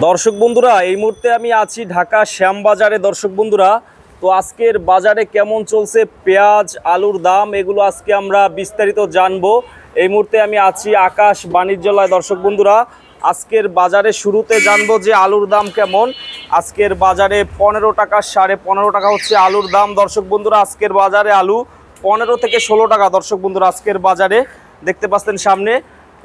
দর্শক বন্ধুরা, এই মুহূর্তে আমি আছি ঢাকা শ্যামবাজারে। দর্শক বন্ধুরা, তো আজকের বাজারে কেমন চলছে পেঁয়াজ আলুর দাম এগুলো আজকে আমরা বিস্তারিত জানবো। এই মুহূর্তে আমি আছি আকাশ বাণিজ্যালয়। দর্শক বন্ধুরা, আজকের বাজারে শুরুতে জানবো যে আলুর দাম কেমন। আজকের বাজারে 15 টাকা, 15.5 টাকা হচ্ছে আলুর দাম। দর্শক বন্ধুরা, আজকের বাজারে আলু 15 থেকে 16 টাকা। দর্শক বন্ধুরা, আজকের বাজারে দেখতে পাচ্ছেন সামনে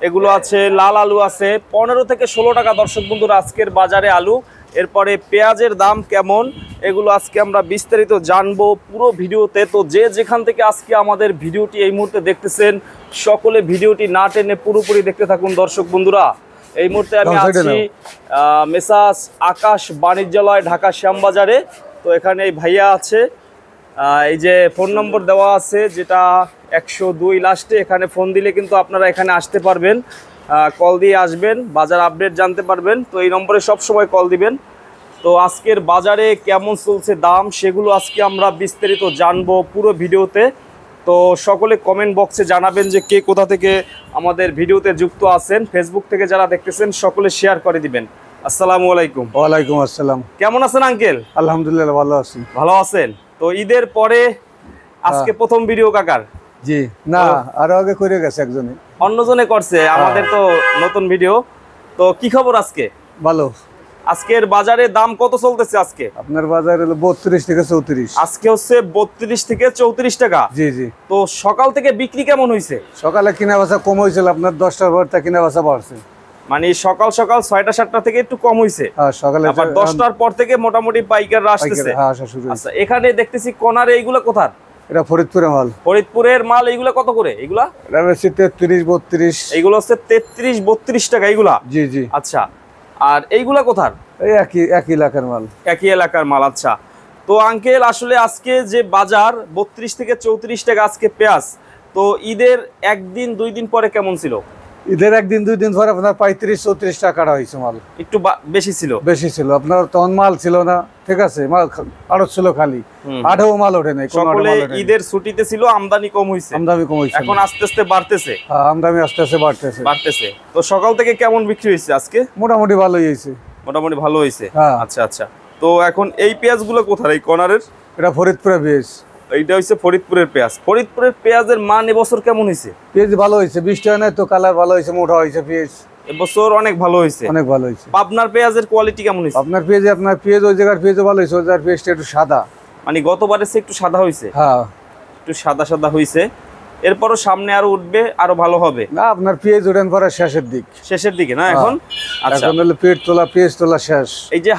এগুলো আছে, লাল আলু আছে 15 থেকে 16 টাকা। দর্শক বন্ধুরা, আজকের বাজারে আলু। এরপরে পেঁয়াজের দাম কেমন এগুলো আজকে আমরা বিস্তারিত জানবো পুরো ভিডিওতে। তো যে যেখান থেকে আজকে আমাদের ভিডিওটি এই মুহূর্তে দেখতেছেন, সকলে ভিডিওটি না টেনে পুরোপুরি দেখতে থাকুন। দর্শক বন্ধুরা, এই মুহূর্তে আমি আছি মেসাস আকাশ বাণিজ্যালয় ঢাকা শ্যামবাজারে। তো এখানে এই ভাইয়া আছে, এই যে ফোন নম্বর দেওয়া আছে যেটা 102 লাস্টে, এখানে ফোন দিলে কিন্তু আপনারা এখানে আসতে পারবেন, কল দিয়ে আসবেন, বাজার আপডেট জানতে পারবেন। তো এই নম্বরে সব সময় কল দিবেন। তো আজকের বাজারে কেমন চলছে দাম সেগুলো আজকে আমরা বিস্তারিত জানবো পুরো ভিডিওতে। তো সকলে কমেন্ট বক্সে জানাবেন যে কে কোথা থেকে আমাদের ভিডিওতে যুক্ত আছেন। ফেসবুক থেকে যারা দেখতেছেন সকলে শেয়ার করে দিবেন। আসসালামু আলাইকুম। ওয়ালাইকুম আসসালাম। কেমন আছেন আঙ্কেল? আলহামদুলিল্লাহ ভালো আছি। ভালো আছেন? তো ঈদের পরে আজকে প্রথম ভিডিও কাকার? জি না, আরো আগে করে গেছে একজনে, অন্যজনে করছে, আমাদের তো নতুন ভিডিও। তো কি খবর আজকে? ভালো। আজকের বাজারে দাম কত চলতেছে? আজকে আপনার বাজার হলো 32 থেকে 34। আজকে হচ্ছে 32 থেকে 34 টাকা। জি জি। তো সকাল থেকে বিক্রি কেমন হয়েছে? সকালে কিনা বেচা কম হয়েছিল, আপনার 10টার পর তা কিনা বেচা বাড়ছে। মানে সকাল সকাল 6টা 7টা থেকে একটু কম হয়েছে, হ্যাঁ সকালে আবার 10টার পর থেকে মোটামুটি পাইকাররা আসতেছে। হ্যাঁ আসা শুরু হয়েছে। আচ্ছা, এখানে দেখতেছি কোনার এইগুলো কোথার? এটা ফরিদপুরের মাল। ফরিদপুরের মাল। এইগুলা কত করে? এইগুলা এটা বেশি 33 32। এইগুলো হচ্ছে 33 32 টাকা এইগুলা। জি জি। আচ্ছা, আর এইগুলা কোথার? এই একই এলাকার মাল। একই এলাকার মাল। আচ্ছা, তো আঙ্কেল আসলে আজকে যে বাজার 32 থেকে 34 টাকা আজকে পেঁয়াজ, তো ঈদের একদিন দুই দিন পরে কেমন ছিল? ঈদের একদিন দুই দিন পরে আপনার 35 34 টাকা হয়েছে মাল। একটু বেশি ছিল। বেশি ছিল, আপনার তখন মাল ছিল না, ঠিক আছে, মাল আরো ছিল খালি, আঠাও মাল ওঠে নাই। সকলে ঈদের ছুটিতে ছিল, আমদানি কম হয়েছে। আমদানি কম হয়েছে, এখন আস্তে আস্তে বাড়তেছে। হ্যাঁ আমদানি আস্তে আস্তে বাড়তেছে। তো সকাল থেকে কেমন বিক্রি হয়েছে আজকে? মোটামুটি ভালোই হয়েছে। মোটামুটি ভালো হয়েছে। হ্যাঁ। আচ্ছা আচ্ছা। তো এখন এই পেঁয়াজগুলো কোথায়? এই কর্নারের? এটা ফরিদপুরের পেঁয়াজ। এইটা হচ্ছে ফরিদপুরের পেঁয়াজ। ফরিদপুরের পেঁয়াজের মান এবছর কেমন হয়েছে? পেঁয়াজ ভালো হয়েছে, বৃষ্টি হয় না তো, কালার ভালো হয়েছে, মোটা হয়েছে পেঁয়াজ। এবছর অনেক ভালো হয়েছে। অনেক ভালো হয়েছে। পাবনার পেঁয়াজের কোয়ালিটি কেমন হয়েছে? আপনার পেঁয়াজ ওই জায়গার পেঁয়াজও ভালো হয়েছে, ওই জায়গার পেঁয়াজটা একটু সাদা, মানে গতবারের চেয়ে একটু সাদা হয়েছে। হ্যাঁ একটু সাদা সাদা হয়েছে। এরপরও সামনে আরো উঠবে, আরো ভালো হবে। না আপনার পেঁয়াজ ওঠেন পরে শেষের দিকে না এখন? আচ্ছা, এখন হলো পেঁয়াজ তোলা শেষ। এই যে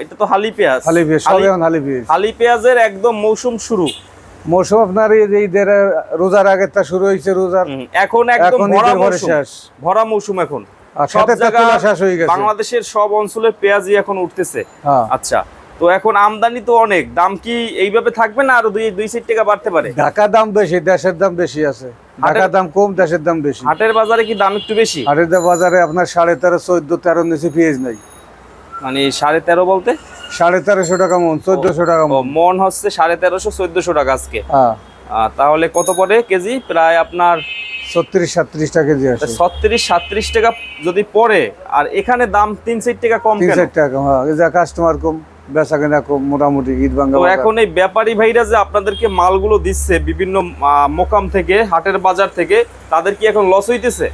এটা তো হালি পেঁয়াজ। হালি পেঁয়াজ সব এখন হালি পেঁয়াজ। হালি পেঁয়াজের একদম মৌসুম শুরু। মৌসুম আপনার এই যে রোজার আগে তা শুরু হয়েছে, রোজার এখন একদম ভরা মৌসুম, শেষ ভরা মৌসুম এখন। সব জায়গা শেষ হয়ে গেছে, বাংলাদেশের সব অঞ্চলের পেঁয়াজই এখন উঠতেছে। আচ্ছা, তো এখন আমদানি তো অনেক, দাম কি এইভাবে থাকবে না আরো 2-4 টাকা বাড়তে পারে? ঢাকার দাম বেশি, দেশের দাম বেশি আছে। ঢাকার দাম কম, দেশের দাম বেশি। হাটের বাজারে কি দাম একটু বেশি? হাটের বাজারে আপনার 13.5 14 13 নিচে পেঁয়াজ নাই। মানে 13.5 বলতে 1350 টাকা মন, 1400 টাকা মন। মন হচ্ছে 1350 1400 টাকা আজকে। তাহলে কত পড়ে কেজি? প্রায় আপনার 36-37 টাকা কেজি আছে। 36-37 টাকা যদি পড়ে, আর এখানে দাম 3-4 টাকা কম। 3-4 টাকা, হ্যাঁ, এই যে কাস্টমার কম, বেচা কেনা কম, মোটামুটি ঈদ ভাঙ্গা। তো এখন এই ব্যাপারী ভাইরা যে আপনাদেরকে মালগুলো দিচ্ছে বিভিন্ন মোকাম থেকে, হাটের বাজার থেকে, তাদের কি এখন লস হইতেছে?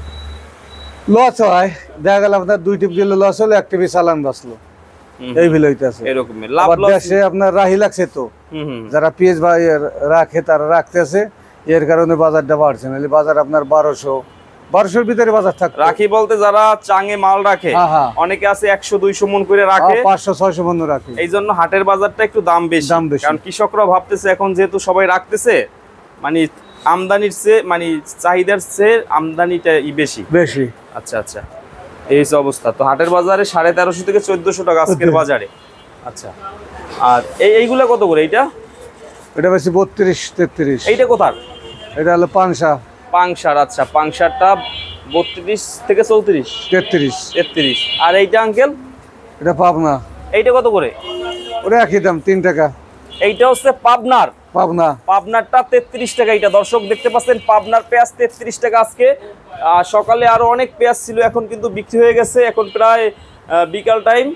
লস হয়, দেখা গেল আপনার 2 টিপ দিলে লস হলো, 1 টিপি চালান বাঁচলো, এই ভিল হইতেছে। এরকম লাভ লস দেশে আপনার রাহি লাগছে তো, যারা পেঁয়াজ রাখে তারা রাখতেছে, এর কারণে বাজারটা বাড়ছে। নাহলে বাজার আপনার 1200-1200 ভিতরে বাজার থাকে। রাখি বলতে যারা চাঙে মাল রাখে, অনেকে আছে 100-200 মন করে রাখে, 500-600 মন রাখে। এই জন্য হাটের বাজারটা একটু দাম বেশি। কারণ কৃষকরা ভাবতেছে এখন যেহেতু সবাই রাখতেছে, মানে আমদানির চেয়ে, মানে চাহিদার চেয়ে আমদানিটা বেশি। আচ্ছা আচ্ছা, এই হচ্ছে অবস্থা। তো হাটের বাজারে 1350 থেকে 1400 টাকা আজকের বাজারে। আচ্ছা, আর এইগুলা কত করে? এটা বেশি 32-33। এইটা কোথার? এটা হলো পাংশার। আচ্ছা, পাংশারটা 32 থেকে 34 33। আর এইটা আঙ্কেল? এটা পাবনা। এইটা কত করে? ওটা একই দাম, 3 টাকা। এইটা হচ্ছে পাবনারটা 33 টাকা। এটা দর্শক দেখতে পাচ্ছেন, পাবনার পেঁয়াজ 33 টাকা আজকে। সকালে আরো অনেক পেঁয়াজ ছিল, এখন কিন্তু বিক্রি হয়ে গেছে। এখন প্রায় বিকাল টাইম।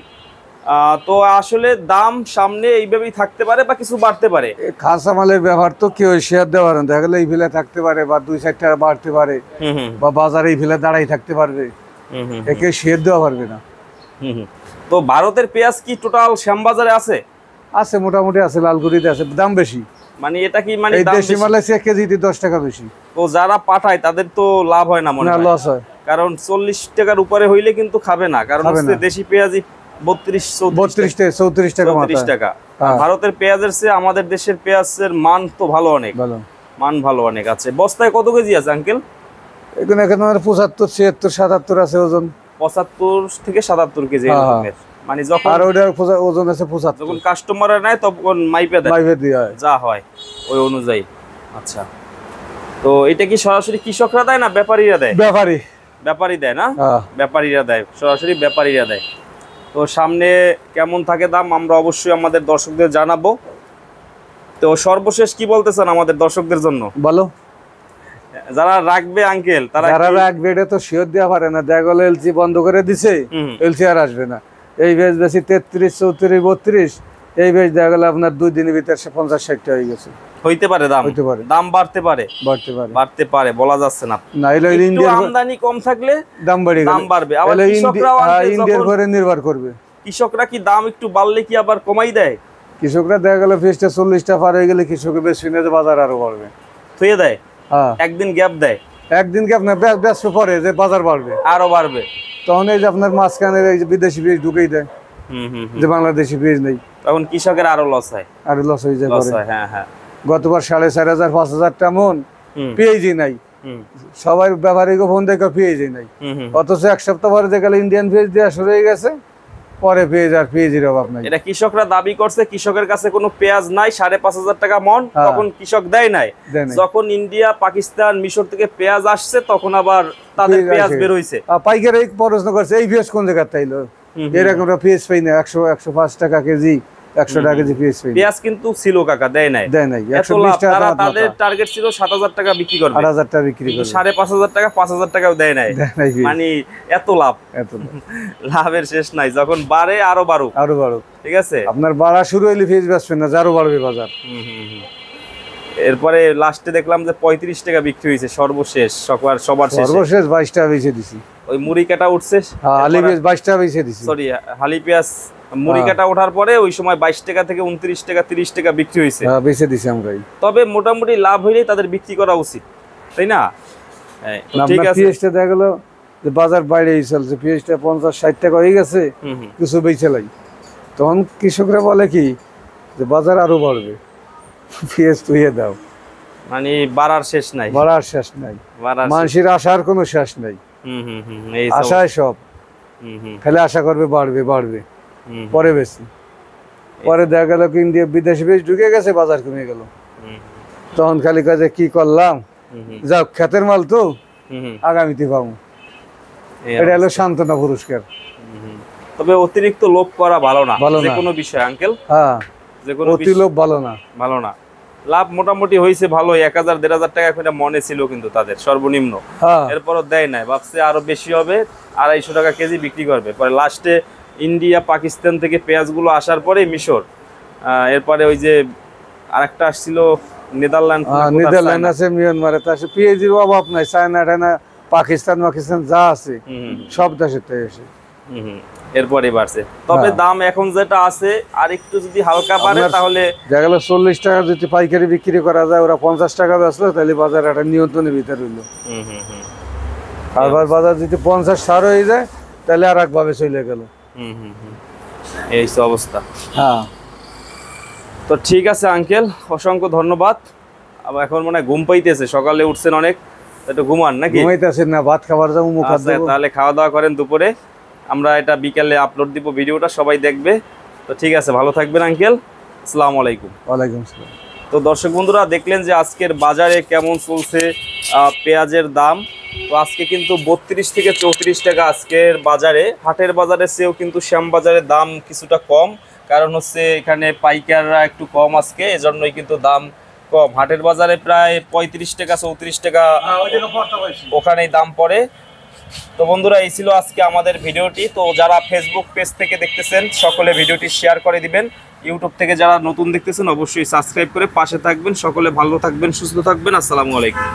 তো আসলে দাম সামনে এইভাবেই থাকতে পারে বা কিছু বাড়তে পারে। কাঁচা মালের ব্যবহার তো কেউ শেয়ার দেওয়া পারে না, দেখা গেলে এই ফেলে থাকতে পারে বা 2-4 টাকা বাড়তে পারে, বা বাজারে এই ফেলে দাঁড়াই থাকতে পারবে, একে শেয়ার দেওয়া পারবে না। তো ভারতের পেঁয়াজ কি টোটাল শ্যামবাজারে আছে? আছে, মোটামুটি আছে, লালগুড়িতে আছে, দাম বেশি। মানে এটা কি মানে এই দাম দেশি বেশি? মালে সে কেজিতে 10 টাকা বেশি। তো যারা পাঠায় তাদের তো লাভ হয় না মনে না, হয়? লস হয়। কারণ 40 টাকার উপরে হইলে কিন্তু খাবে না, কারণ খাবে হচ্ছে না। দেশি পেঁয়াজই 32 32 34 টাকা 34 মাথা। টাকা। হ্যাঁ। ভারতের পেঁয়াজের চেয়ে আমাদের দেশের পেঁয়াজের মান তো ভালো অনেক, ভালো। মান ভালো অনেক আছে। বস্তায় কত কেজি আছে আঙ্কেল? এখানে এখানে 75 76 77 আছে ওজন। 75 থেকে 77 কেজি হ্যাঁ। এরকমের। মানে যখন আর ওটার ওজন আছে 75। যখন কাস্টমাররা নেয় তখন মাইপে দেয়, লাইভে দিয়ে হয়। যা হয় ওই অনুযায়ী। আচ্ছা, তো এটা কি সরাসরি কৃষকরা দেয় না ব্যাপারীরা দেয়? ব্যাপারী। ব্যাপারী দেয় না? হ্যাঁ। ব্যাপারীরা দেয়, সরাসরি ব্যাপারীরা দেয়। তো সামনে কেমন থাকে দাম আমরা অবশ্যই আমাদের দর্শকদের জানাবো। তো সর্বশেষ কি বলতে চান আমাদের দর্শকদের জন্য? বলো। যারা রাখবে আঙ্কেল তারা যারা রাখবে এটা তো শিওর দেওয়া পারে না, দেখা গেলো এলসি বন্ধ করে দিছে, এলসি আর আসবে না। এই বেশ বেশি 33 34 32, এই বেশ দেখা গেলো আপনার 2 দিনের ভিতরে 50-60 টা হয়ে গেছে। হইতে পারে দাম, হইতে পারে, দাম বাড়তে পারে, বাড়তে পারে, বাড়তে পারে, বলা যাচ্ছে না। না এলো একটু ইন্ডিয়ার আমদানি কম থাকলে দাম বাড়ে দাম বাড়বে। আবার কৃষকরাও আনবে, ইন্ডিয়ার যখন পরে নির্ভর করবে। কৃষকরা কি দাম একটু বাড়লে কি আবার কমাই দেয়? কৃষকরা দেখা গেল ফিসটা 40 টা পার হয়ে গেলে কৃষকের বেশি না, বাজার আরো বাড়বে, থুয়ে দেয়, হ্যাঁ একদিন গ্যাপ দেয়, একদিনকে আপনার ব্যস্ত পরে যে বাজার বাড়বে, আরো বাড়বে। তখন এই যে আপনার মাঝখানে এই যে বিদেশি বীজ ঢুকেই দেয়, যে বাংলাদেশি বীজ নেই, তখন কৃষকের আরো লস হয়, আর লস হয়ে যায়। লস হয়। হ্যাঁ হ্যাঁ। গতবার 4,500 5,000 টা মন পেঁয়াজি নাই, সবাই ব্যাপারীকে ফোন দেখে পেঁয়াজি নাই, অথচ এক সপ্তাহ পরে দেখা গেল ইন্ডিয়ান পেঁয়াজ দেওয়া শুরু হয়ে গেছে, পরে পেঁয়াজ আর পেঁয়াজির অভাব নাই। এটা কৃষকরা দাবি করছে কৃষকের কাছে কোনো পেঁয়াজ নাই, 5,500 টাকা মন, তখন কৃষক দেয় নাই। যখন ইন্ডিয়া পাকিস্তান মিশর থেকে পেঁয়াজ আসছে তখন আবার তাদের পেঁয়াজ বের হইছে। পাইকারি প্রশ্ন করছে এই পেঁয়াজ কোন জায়গায় তাইলো, এরকম পেঁয়াজ পাই না, 100-105 টাকা কেজি, 100 টাকা কেজি পেঁয়াজ পাই। পেঁয়াজ কিন্তু ছিল কাকা, দেয় নাই, দেয় নাই। এত লাভ, তাদের টার্গেট ছিল 7,000 টাকা বিক্রি করবে, 8,000 টাকা বিক্রি করবে, 5,500 টাকা 5,000 টাকাও দেয় নাই। মানে এত লাভ, এত লাভের শেষ নাই। যখন বাড়ে আরো বাড়ুক, আরো বাড়ুক, ঠিক আছে। আপনার বাড়া শুরু হইলে পেঁয়াজ বেচবেন না, আরো বাড়বে বাজার। এরপরে লাস্টে দেখলাম যে 35 টাকা বিক্রি হয়েছে সর্বশেষ, সবার শেষে সর্বশেষ 22 টাকা বেচে দিছি। ওই মুড়ি কাটা উঠছে, আলি পেঁয়াজ 22 টাকা বেচে দিছি, সরি হালি পেঁয়াজ মুড়ি কাটা ওঠার পরে ওই সময় 22 টাকা থেকে 29 টাকা 30 টাকা বিক্রি হয়েছে। হ্যাঁ, বেচে দিছি আমরাই। তবে মোটামুটি লাভ হইলেই তাদের বিক্রি করা উচিত, তাই না? ঠিক আছে। পেঁয়াজটা দেখা গেল যে বাজার বাইরে চলছে, পেঁয়াজটা 50-60 টাকা হয়ে গেছে, কিছু বেচে লাই, তখন কৃষকরা বলে কি যে বাজার আরো বাড়বে, পেঁয়াজ তুইয়ে দাও। মানে বাড়ার শেষ নাই, বাড়ার শেষ নাই, মানুষের আশার কোনো শেষ নাই, আশায় সব, খালি আশা করবে বাড়বে বাড়বে, পরে বেশি, পরে দেখা গেল কি ইন্ডিয়া বিদেশি বীজ ঢুকে গেছে, বাজার কমে গেল, তখন খালি কাজে কি করলাম, যাক ক্ষেতের মাল তো আগামীতে পাবো, এটা হলো সান্ত্বনা পুরস্কার। তবে অতিরিক্ত লোভ করা ভালো না, ভালো না। যে কোনো বিষয় আঙ্কেল, হ্যাঁ, যে কোনো অতি লোভ ভালো না, ভালো না। লাভ মোটামুটি হয়েছে ভালো, 1,000-1,500 টাকা করে মনে ছিল কিন্তু তাদের সর্বনিম্ন, এরপরও দেয় নাই, ভাবছে আরো বেশি হবে, 250 টাকা কেজি বিক্রি করবে। পরে লাস্টে ইন্ডিয়া পাকিস্তান থেকে পেঁয়াজগুলো আসার পরে মিশর, এরপরে ওই যে আরেকটা আসছিল নেদারল্যান্ড আছে, মিয়ানমারে, তা পেঁয়াজির অভাব নাই, চায়না টায়না পাকিস্তান যা আছে সব দেশের থেকে এসে এরপরে বাড়ছে। তবে দাম এখন যেটা আছে আর একটু যদি হালকা বাড়ে তাহলে দেখা গেল 40 টাকা যদি পাইকারি বিক্রি করা যায়, ওরা 50 টাকা বেচলো, তাহলে বাজার একটা নিয়ন্ত্রণের ভিতরে হইলো। আবার বাজার যদি 50-60 হয়ে যায় তাহলে আর একভাবে চলে গেল, এই অবস্থা। হ্যাঁ, তো ঠিক আছে আঙ্কেল, অসংখ্য ধন্যবাদ। আবার এখন মনে হয় ঘুম পাইতেছে, সকালে উঠছেন অনেক, একটু ঘুমান নাকি? ঘুমাইতেছেন না, ভাত খাবার যাবো, মুখ হাত ধোবো। তাহলে খাওয়া দাওয়া করেন দুপুরে, আমরা এটা বিকেলে আপলোড দিব, ভিডিওটা সবাই দেখবে। তো ঠিক আছে, ভালো থাকবেন আঙ্কেল, আসসালামু আলাইকুম। ওয়ালাইকুম আসসালাম। তো দর্শক বন্ধুরা দেখলেন যে আজকের বাজারে কেমন চলছে পেঁয়াজের দাম। তো আজকে কিন্তু 32 থেকে 34 টাকা আজকের বাজারে, হাটের বাজারের চেয়েও কিন্তু শ্যামবাজারের দাম কিছুটা কম, কারণ হচ্ছে এখানে পাইকাররা একটু কম আজকে, এজন্যই কিন্তু দাম কম। হাটের বাজারে প্রায় 35 টাকা 34 টাকা ওখানেই দাম পড়ে। তো বন্ধুরা এই ছিল আজকে আমাদের ভিডিওটি। তো যারা ফেসবুক পেজ থেকে দেখতেছেন সকলে ভিডিওটি শেয়ার করে দিবেন, ইউটিউব থেকে যারা নতুন দেখতেছেন অবশ্যই সাবস্ক্রাইব করে পাশে থাকবেন। সকলে ভালো থাকবেন, সুস্থ থাকবেন। আসসালামু আলাইকুম।